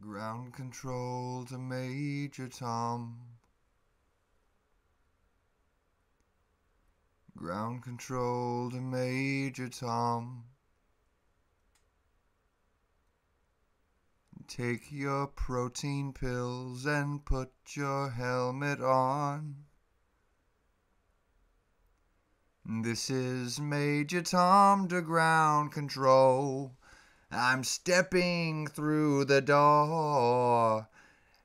Ground control to Major Tom. Ground control to Major Tom. Take your protein pills and put your helmet on. This is Major Tom to ground control. I'm stepping through the door,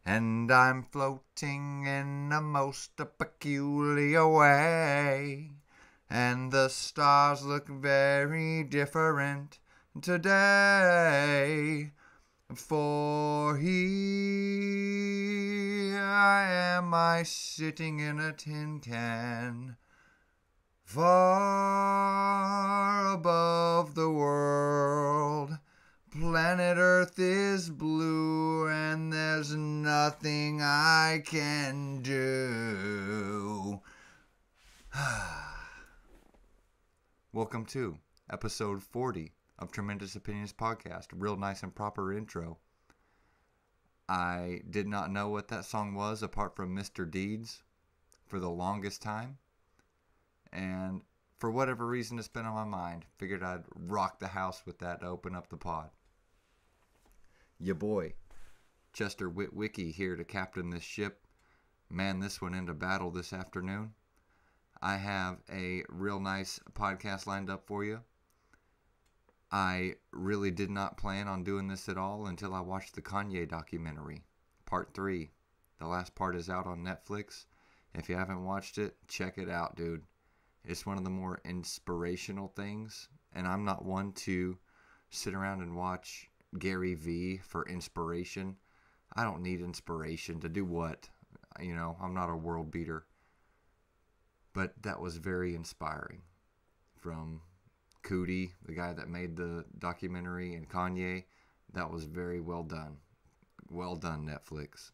and I'm floating in a most peculiar way. And the stars look very different today. For here I sitting in a tin can, far above the world. Planet Earth is blue and there's nothing I can do. Welcome to episode 40 of Tremendous Opinions Podcast. Real nice and proper intro. I did not know what that song was apart from Mr. Deeds for the longest time. And for whatever reason it's been on my mind. Figured I'd rock the house with that to open up the pod. Ya boy, Chester Witwicky here to captain this ship. Man this one into battle this afternoon. I have a real nice podcast lined up for you. I really did not plan on doing this at all until I watched the Kanye documentary, part 3. The last part is out on Netflix. If you haven't watched it, check it out, dude. It's one of the more inspirational things, and I'm not one to sit around and watch Gary V for inspiration. I don't need inspiration to do what? You know, I'm not a world beater. But that was very inspiring. From Cootie, the guy that made the documentary, and Kanye, that was very well done. Well done, Netflix.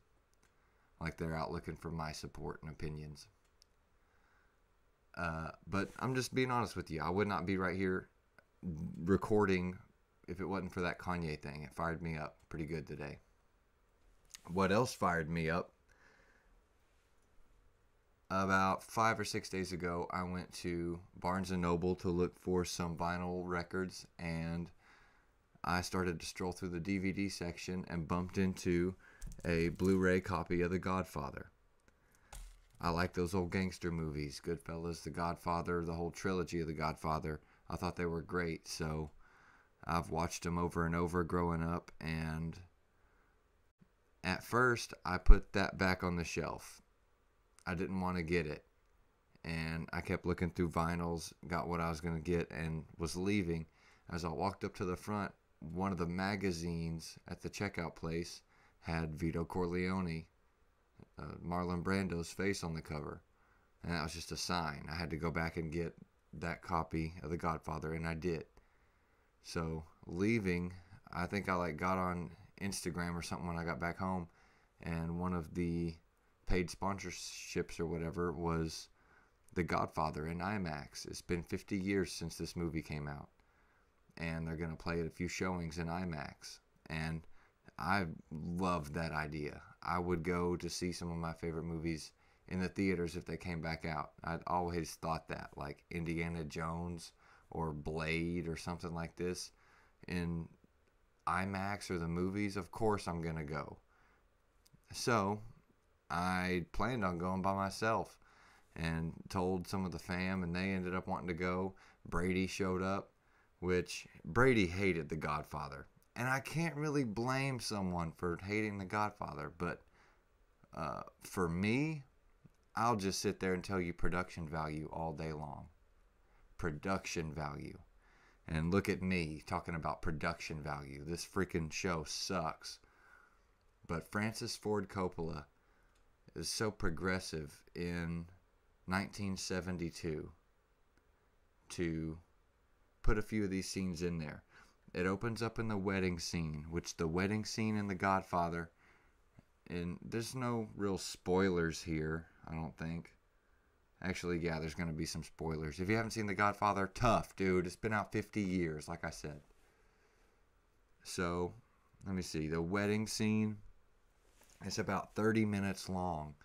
Like they're out looking for my support and opinions. But I'm just being honest with you. I would not be right here recording if it wasn't for that Kanye thing. It fired me up pretty good today. What else fired me up? About 5 or 6 days ago, I went to Barnes & Noble to look for some vinyl records, and I started to stroll through the DVD section and bumped into a Blu-ray copy of The Godfather. I like those old gangster movies, Goodfellas, The Godfather, the whole trilogy of The Godfather. I thought they were great, so I've watched them over and over growing up, and at first, I put that back on the shelf. I didn't want to get it, and I kept looking through vinyls, got what I was going to get, and was leaving. As I walked up to the front, one of the magazines at the checkout place had Vito Corleone, Marlon Brando's face on the cover, and that was just a sign. I had to go back and get that copy of The Godfather, and I did. So leaving, I think I got on Instagram or something when I got back home, and one of the paid sponsorships or whatever was The Godfather in IMAX. It's been 50 years since this movie came out, and they're going to play a few showings in IMAX, and I loved that idea. I would go to see some of my favorite movies in the theaters if they came back out. I'd always thought that, like Indiana Jones or Blade or something like this in IMAX or the movies. Of course I'm going to go. So I planned on going by myself and told some of the fam, and they ended up wanting to go. Brady showed up, which Brady hated The Godfather. And I can't really blame someone for hating The Godfather, but for me, I'll just sit there and tell you production value all day long. Production value. And look at me talking about production value. This freaking show sucks. But Francis Ford Coppola is so progressive in 1972 to put a few of these scenes in there. It opens up in the wedding scene, which the wedding scene in The Godfather, and there's no real spoilers here, I don't think. Actually, yeah, there's going to be some spoilers. If you haven't seen The Godfather, tough, dude. It's been out 50 years, like I said. So, let me see, the wedding scene. It's about 30 minutes long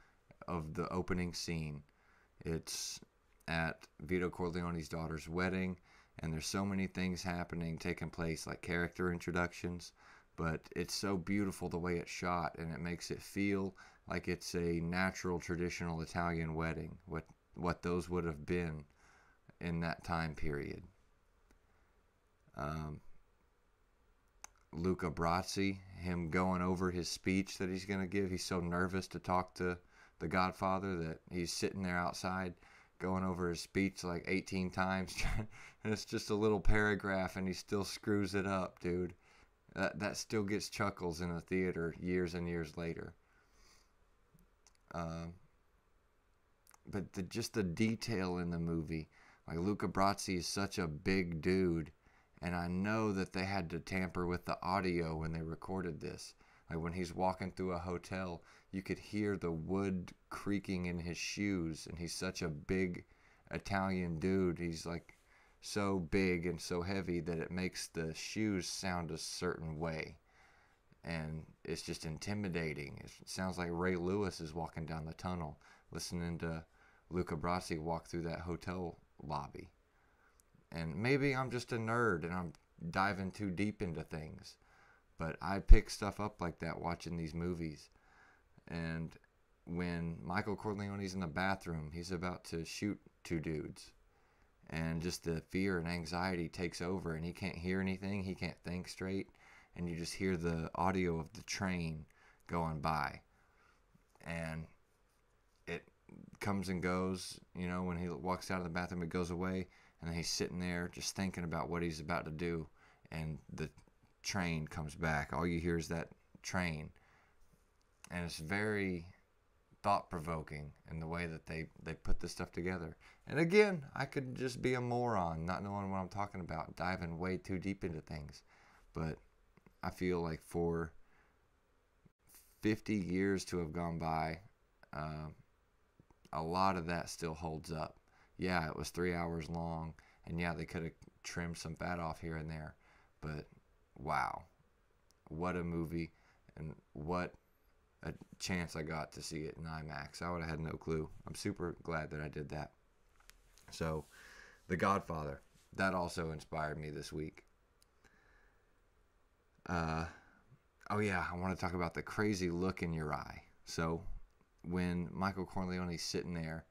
of the opening scene. It's at Vito Corleone's daughter's wedding, and there's so many things happening, taking place, like character introductions, but it's so beautiful the way it's shot, and it makes it feel like it's a natural, traditional Italian wedding, what those would have been in that time period. Luca Brasi, him going over his speech that he's going to give. He's so nervous to talk to the Godfather that he's sitting there outside going over his speech like 18 times. And it's just a little paragraph and he still screws it up, dude. That still gets chuckles in a theater years and years later. But just the detail in the movie. Like, Luca Brasi is such a big dude. And I know that they had to tamper with the audio when they recorded this. Like, when he's walking through a hotel, you could hear the wood creaking in his shoes. And he's such a big Italian dude. He's like so big and so heavy that it makes the shoes sound a certain way. And it's just intimidating. It sounds like Ray Lewis is walking down the tunnel, listening to Luca Brasi walk through that hotel lobby. And maybe I'm just a nerd and I'm diving too deep into things. But I pick stuff up like that watching these movies. And when Michael Corleone's in the bathroom, he's about to shoot two dudes. And just the fear and anxiety takes over and he can't hear anything. He can't think straight. And you just hear the audio of the train going by. And it comes and goes. You know, when he walks out of the bathroom, it goes away. And then he's sitting there just thinking about what he's about to do. And the train comes back. All you hear is that train. And it's very thought-provoking in the way that they put this stuff together. And again, I could just be a moron, not knowing what I'm talking about, diving way too deep into things. But I feel like for 50 years to have gone by, a lot of that still holds up. Yeah, it was 3 hours long, and yeah, they could have trimmed some fat off here and there, but wow, what a movie, and what a chance I got to see it in IMAX. I would have had no clue. I'm super glad that I did that. So, The Godfather, that also inspired me this week. Oh yeah, I want to talk about the crazy look in your eye. So, when Michael Corleone's sitting there,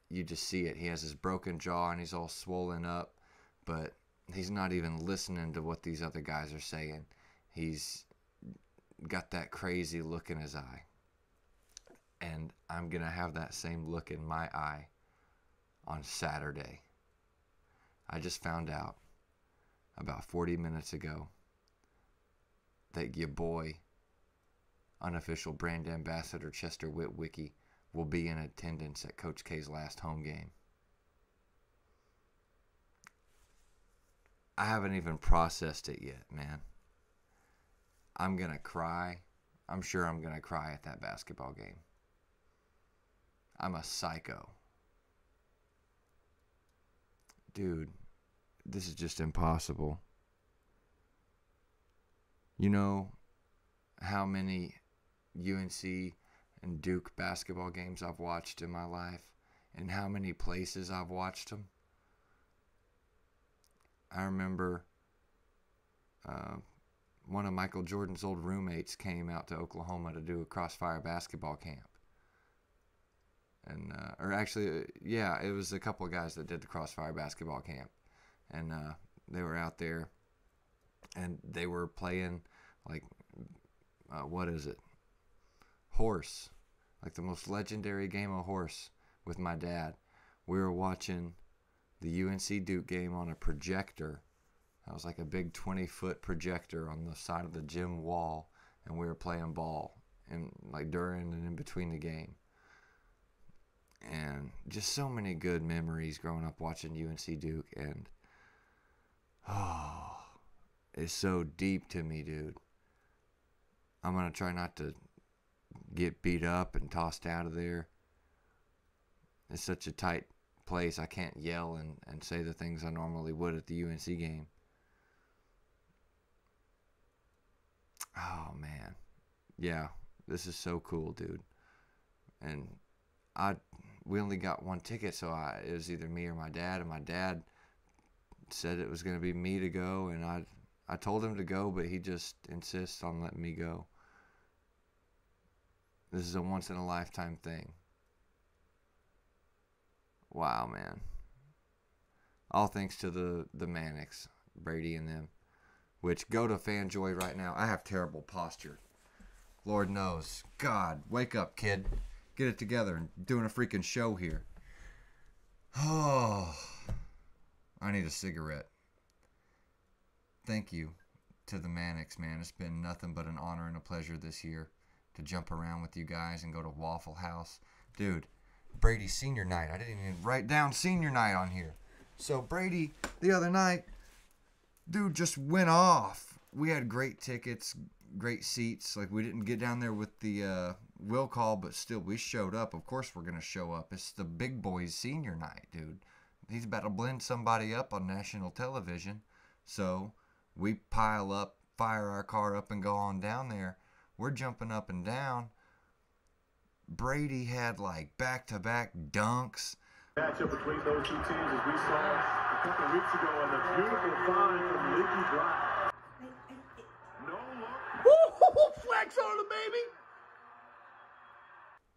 you just see it. He has his broken jaw and he's all swollen up, but he's not even listening to what these other guys are saying. He's got that crazy look in his eye. And I'm going to have that same look in my eye on Saturday. I just found out about 40 minutes ago that your boy, unofficial brand ambassador Chester Witwicky, will be in attendance at Coach K's last home game. I haven't even processed it yet, man. I'm going to cry. I'm sure I'm going to cry at that basketball game. I'm a psycho. Dude, this is just impossible. You know how many UNC and Duke basketball games I've watched in my life, and how many places I've watched them? I remember one of Michael Jordan's old roommates came out to Oklahoma to do a Crossfire basketball camp. And, it was a couple of guys that did the Crossfire basketball camp. And they were out there, and they were playing, like, horse. Like the most legendary game of horse with my dad. We were watching the UNC Duke game on a projector. That was like a big 20-foot projector on the side of the gym wall, and we were playing ball and like during and in between the game. And just so many good memories growing up watching UNC Duke, and it's so deep to me, dude. I'm gonna try not to get beat up and tossed out of there. It's such a tight place. I can't yell and say the things I normally would at the UNC game. Oh man, yeah, this is so cool, dude. And I we only got one ticket, so it was either me or my dad, and my dad said it was going to be me to go, and I told him to go, but he just insists on letting me go. This is a once in a lifetime thing. Wow, man. All thanks to the Mannix, Brady and them. Which, go to FanJoy right now. I have terrible posture. Lord knows. God, wake up, kid. Get it together and doing a freaking show here. Oh, I need a cigarette. Thank you to the Mannix, man. It's been nothing but an honor and a pleasure this year to jump around with you guys and go to Waffle House. Dude, Brady's senior night. I didn't even write down senior night on here. So Brady, the other night, dude just went off. We had great tickets, great seats. Like, we didn't get down there with the will call, but still, we showed up. Of course we're going to show up. It's the big boys' senior night, dude. He's about to blend somebody up on national television. So we pile up, fire our car up, and go on down there. We're jumping up and down. Brady had, like, back-to-back dunks. Matchup between those two teams, as we saw a couple of weeks ago, and a beautiful find from Leaky Black. No look. Flex on the baby.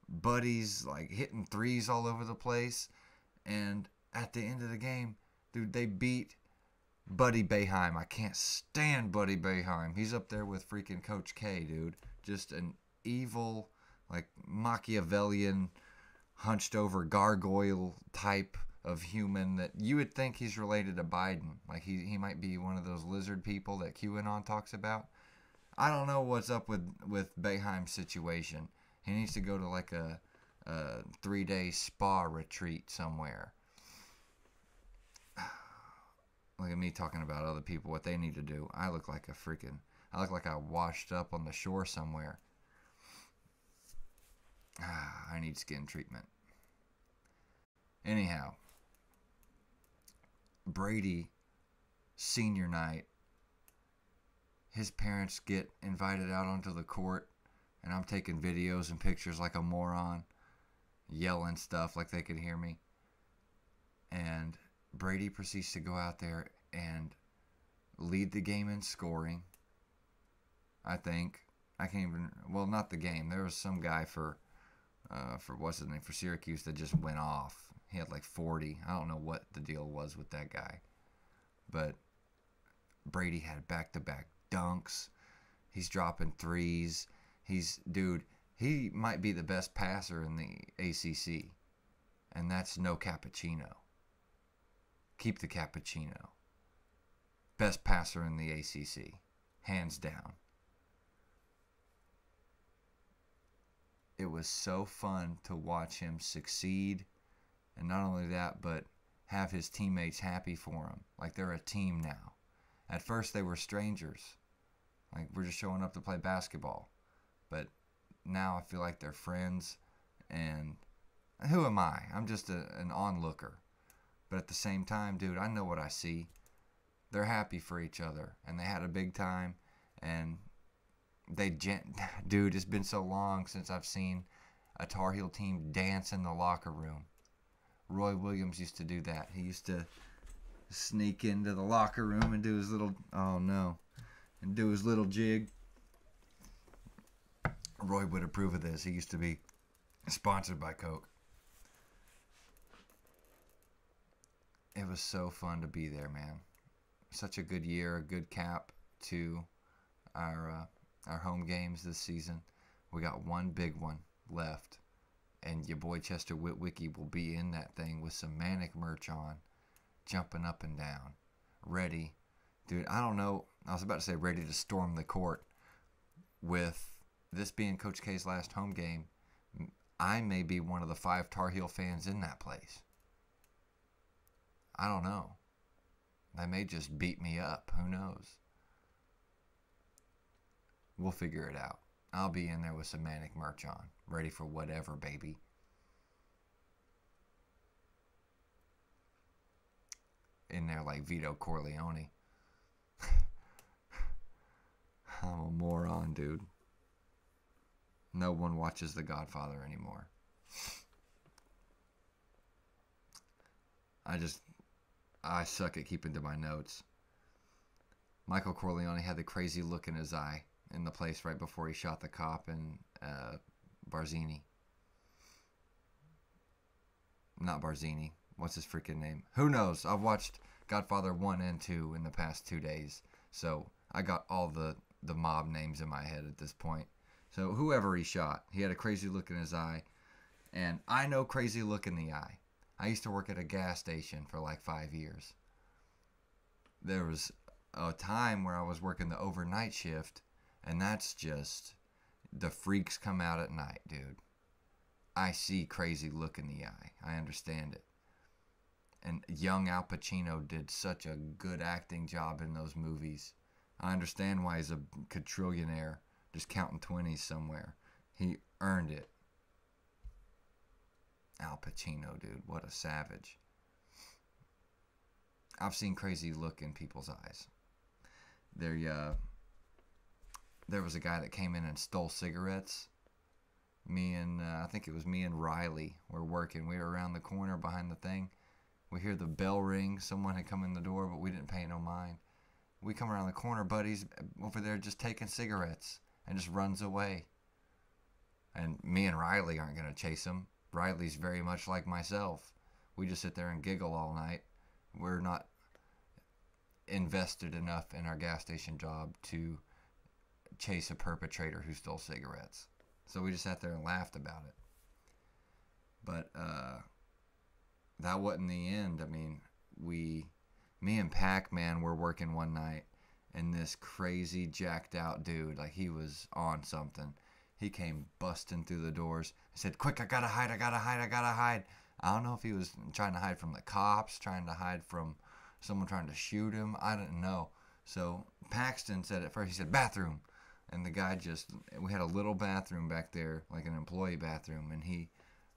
Buddies, like, hitting threes all over the place. And at the end of the game, dude, they beat Buddy Boeheim. I can't stand Buddy Boeheim. He's up there with freaking Coach K, dude. Just an evil, like, Machiavellian, hunched over gargoyle type of human that you would think he's related to Biden. Like, he might be one of those lizard people that QAnon talks about. I don't know what's up with Boeheim's situation. He needs to go to like a 3-day spa retreat somewhere. Look at me talking about other people, what they need to do. I look like I washed up on the shore somewhere. I need skin treatment. Anyhow, Brady, senior night, his parents get invited out onto the court, and I'm taking videos and pictures like a moron, yelling stuff like they could hear me. And Brady proceeds to go out there and lead the game in scoring, I think. I can't even, well, not the game. There was some guy for what's his name, for Syracuse that just went off. He had like 40. I don't know what the deal was with that guy. But Brady had back-to-back dunks. He's dropping threes. Dude, he might be the best passer in the ACC. And that's no cappuccino. Keep the cappuccino. Best passer in the ACC. Hands down. It was so fun to watch him succeed. And not only that, but have his teammates happy for him. Like, they're a team now. At first, they were strangers. Like, we're just showing up to play basketball. But now I feel like they're friends. And who am I? I'm just an onlooker. But at the same time, dude, I know what I see. They're happy for each other. And they had a big time. And dude, it's been so long since I've seen a Tar Heel team dance in the locker room. Roy Williams used to do that. He used to sneak into the locker room and do his little, and do his little jig. Roy would approve of this. He used to be sponsored by Coke. It was so fun to be there, man. Such a good year, a good cap to our home games this season. We got one big one left. And your boy Chester Witwicky will be in that thing with some Manic merch on, jumping up and down, ready. Dude, I don't know. I was about to say ready to storm the court. With this being Coach K's last home game, I may be one of the 5 Tar Heel fans in that place. I don't know. They may just beat me up. Who knows? We'll figure it out. I'll be in there with some Manic merch on, ready for whatever, baby. In there like Vito Corleone. I'm a moron, dude. No one watches The Godfather anymore. I suck at keeping to my notes. Michael Corleone had the crazy look in his eye in the place right before he shot the cop in Barzini. Not Barzini. What's his freaking name? Who knows? I've watched Godfather 1 and 2 in the past 2 days. So I got all the mob names in my head at this point. So whoever he shot, he had a crazy look in his eye. And I know crazy look in the eye. I used to work at a gas station for like 5 years. There was a time where I was working the overnight shift, and that's just, the freaks come out at night, dude. I see crazy look in the eye. I understand it. And young Al Pacino did such a good acting job in those movies. I understand why he's a quadrillionaire just counting 20s somewhere. He earned it. Al Pacino, dude, what a savage. I've seen crazy look in people's eyes. There was a guy that came in and stole cigarettes. I think it was me and Riley were working. We were around the corner behind the thing. We hear the bell ring. Someone had come in the door, but we didn't pay no mind. We come around the corner, buddy's over there just taking cigarettes and just runs away. And me and Riley aren't going to chase him. Riley's very much like myself. We just sit there and giggle all night. We're not invested enough in our gas station job to chase a perpetrator who stole cigarettes. So we just sat there and laughed about it. But that wasn't the end. I mean, me and Pac-Man were working one night, and this crazy jacked out dude, like he was on something. He came busting through the doors. He said, "Quick, I gotta hide, I gotta hide, I gotta hide." I don't know if he was trying to hide from the cops, trying to hide from someone trying to shoot him. I didn't know. So Paxton said at first, he said, "Bathroom." And the guy we had a little bathroom back there, like an employee bathroom, and he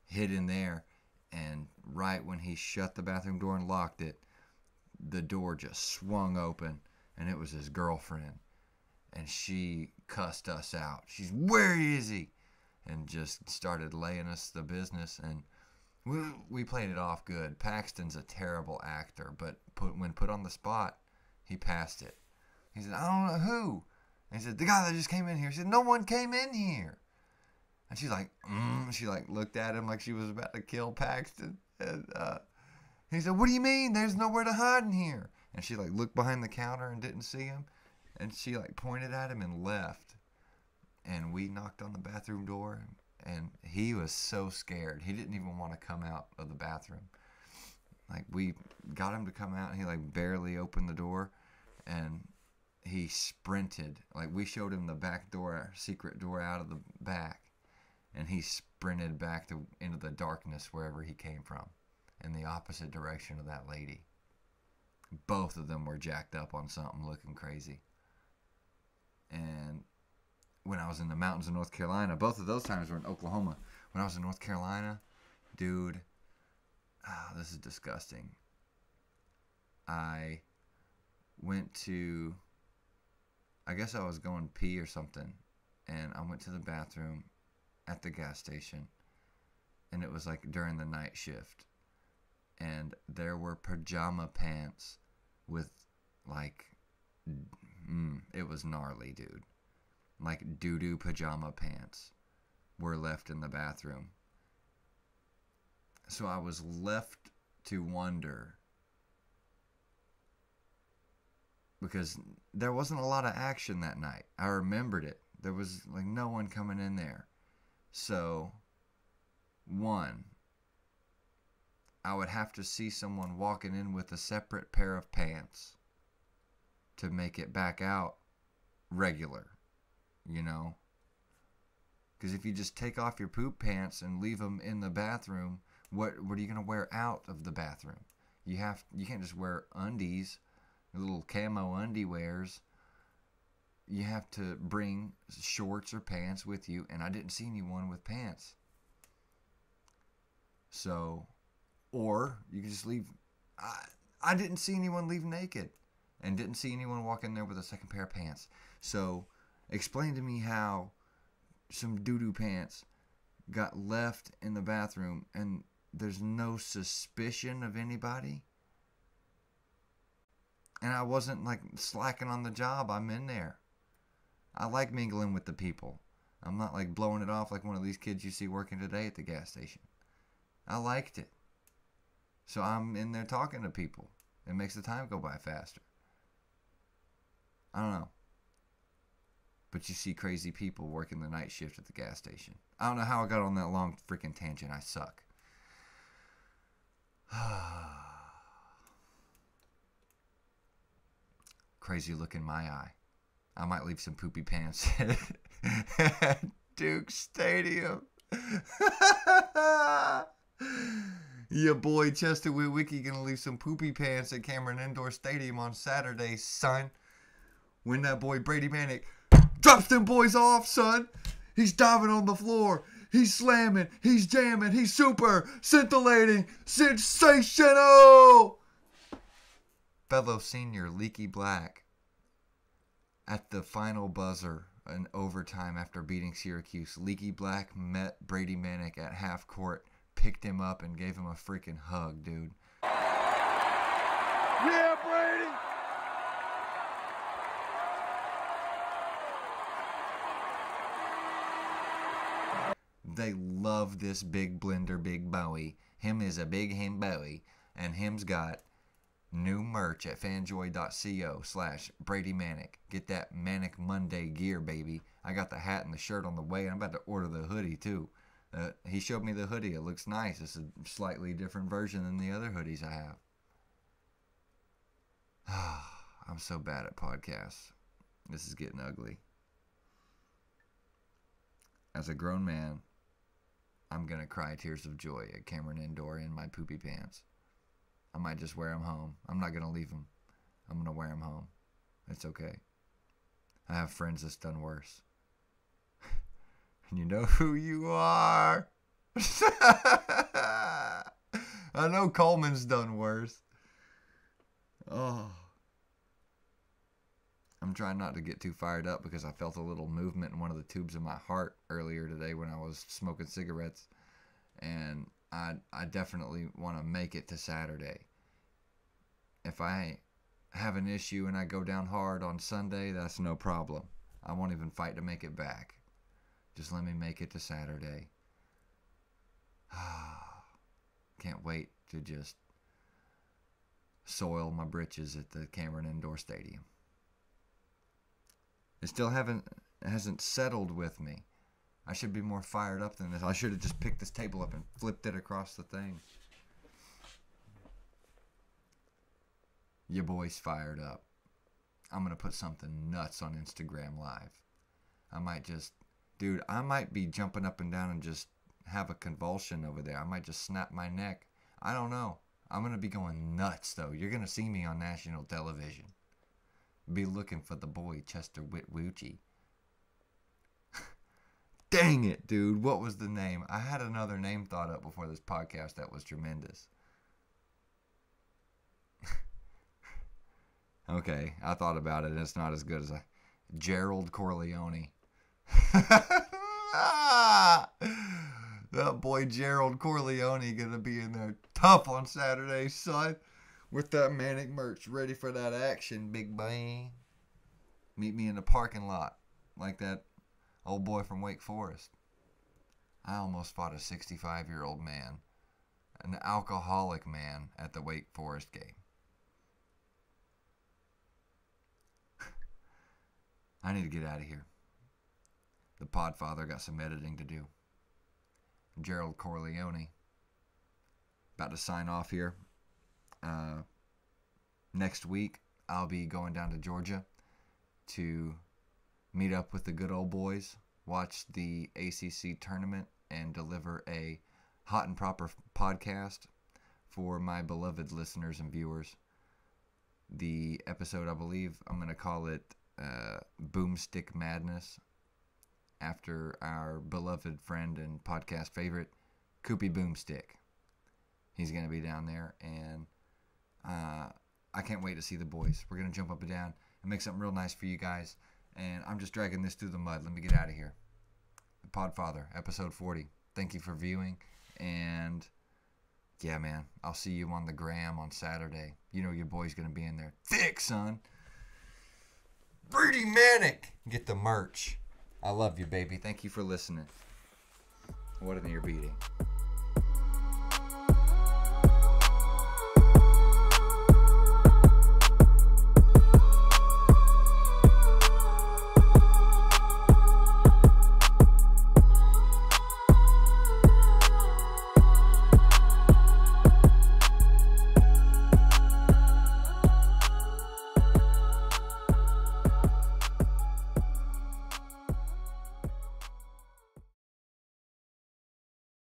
hid in there. And right when he shut the bathroom door and locked it, the door just swung open, and it was his girlfriend. And she cussed us out. She's, "Where is he?" And just started laying us the business. And we played it off good. Paxton's a terrible actor, but when put on the spot, he passed it. He said, "I don't know who." And he said, "The guy that just came in here." She said, "No one came in here." And she's like, She like looked at him like she was about to kill Paxton. And he said, "What do you mean? There's nowhere to hide in here." And she like looked behind the counter and didn't see him. And she like pointed at him and left. And we knocked on the bathroom door, and he was so scared. He didn't even want to come out of the bathroom. Like, we got him to come out, and he like barely opened the door, and he sprinted. Like, we showed him the back door, secret door out of the back, and he sprinted back into the darkness wherever he came from, in the opposite direction of that lady. Both of them were jacked up on something, looking crazy. And when I was in the mountains of North Carolina, both of those times were in Oklahoma. When I was in North Carolina, dude, this is disgusting. I guess I was going to pee or something, and I went to the bathroom at the gas station, and it was like during the night shift, and there were pajama pants with like, it was gnarly, dude. Like doo-doo pajama pants were left in the bathroom. So I was left to wonder, because there wasn't a lot of action that night. I remembered it. There was like no one coming in there. So, one, I would have to see someone walking in with a separate pair of pants to make it back out regular, you know? Because if you just take off your poop pants and leave them in the bathroom, what are you going to wear out of the bathroom? You can't just wear undies, little camo undie wears. You have to bring shorts or pants with you, and I didn't see anyone with pants. So, or you can just leave. I didn't see anyone leave naked, and didn't see anyone walk in there with a second pair of pants. So Explain to me how some doo-doo pants got left in the bathroom and there's no suspicion of anybody. And I wasn't like slacking on the job. I'm in there. I like mingling with the people. I'm not like blowing it off like one of these kids you see working today at the gas station. I liked it. So I'm in there talking to people. It makes the time go by faster. I don't know. But you see crazy people working the night shift at the gas station. I don't know how I got on that long freaking tangent. I suck. Crazy look in my eye. I might leave some poopy pants at Duke Stadium. Your boy Chester Witwicky gonna leave some poopy pants at Cameron Indoor Stadium on Saturday, son. When that boy Brady Manick drops them boys off, son. He's diving on the floor. He's slamming. He's jamming. He's super scintillating. Sensational. Fellow senior Leaky Black at the final buzzer in overtime after beating Syracuse. Leaky Black met Brady Manick at half court, picked him up, and gave him a freaking hug, dude. Yeah, Brady! They love this big blender, Big Bowie. Him is a big him Bowie, and him's got new merch at fanjoy.co/Brady Manick. Get that Manic Monday gear, baby. I got the hat and the shirt on the way, and I'm about to order the hoodie, too. He showed me the hoodie. It looks nice. It's a slightly different version than the other hoodies I have. I'm so bad at podcasts. This is getting ugly. As a grown man, I'm going to cry tears of joy at Cameron Indoor in my poopy pants. I might just wear them home. I'm not going to leave them. I'm going to wear them home. It's okay. I have friends that's done worse. And you know who you are. I know Coleman's done worse. Oh. I'm trying not to get too fired up because I felt a little movement in one of the tubes of my heart earlier today when I was smoking cigarettes. And I definitely want to make it to Saturday. If I have an issue and I go down hard on Sunday, that's no problem. I won't even fight to make it back. Just let me make it to Saturday. Can't wait to just soil my britches at the Cameron Indoor Stadium. It still hasn't settled with me. I should be more fired up than this. I should have just picked this table up and flipped it across the thing. Your boy's fired up. I'm going to put something nuts on Instagram Live. I might be jumping up and down and just have a convulsion over there. I might just snap my neck. I don't know. I'm going to be going nuts, though. You're going to see me on national television. Be looking for the boy Chester Witwicky. Dang it, dude. What was the name? I had another name thought up before this podcast that was tremendous. Okay, I thought about it, and it's not as good as Gerald Corleone. That boy Gerald Corleone gonna be in there tough on Saturday, son. With that Manic merch, ready for that action, big boy. Meet me in the parking lot, like that old boy from Wake Forest. I almost fought a 65-year-old man, an alcoholic man, at the Wake Forest game. I need to get out of here. The Podfather got some editing to do. Gerald Corleone. About to sign off here. Next week, I'll be going down to Georgia to meet up with the good old boys, watch the ACC tournament, and deliver a hot and proper podcast for my beloved listeners and viewers. The episode, I believe, I'm going to call it Boomstick Madness, after our beloved friend and podcast favorite, Koopy Boomstick. He's going to be down there, and I can't wait to see the boys. We're going to jump up and down and make something real nice for you guys. And I'm just dragging this through the mud. Let me get out of here. Podfather, episode 40. Thank you for viewing. And yeah, man, I'll see you on the gram on Saturday. You know your boy's going to be in there. Thick, son. Brady Manic. Get the merch. I love you, baby. Thank you for listening. What an ear beating.